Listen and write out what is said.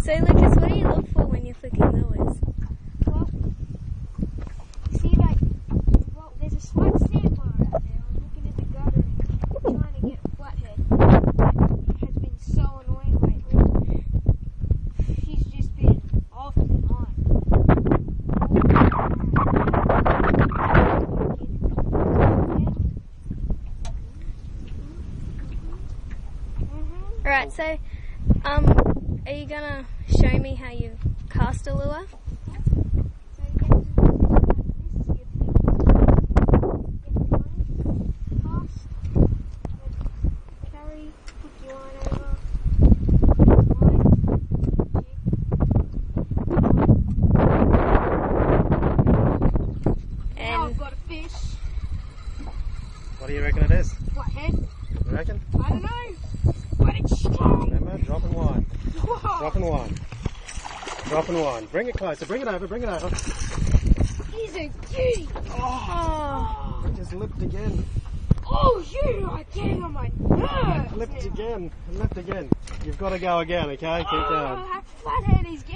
So Lucas, what do you look for when you're flicking lures? Well, see, like, well, there's a slight sandbar out there. I'm looking at the gutter and trying to get a flathead. It has been so annoying lately. She's just been off and on. Alright, so, are you gonna show me how you cast a lure? What do you reckon it is? Flathead? You reckon? I don't know, but it's strong. Remember, drop and wind. Whoa. Drop and wind. Drop and wind. Bring it closer. Bring it over. Bring it over. He's a cutie. Oh. It just lipped again. Oh, you are getting on my nerves. Lipped again. Lipped again. You've got to go again, okay? Keep going. That flathead is getting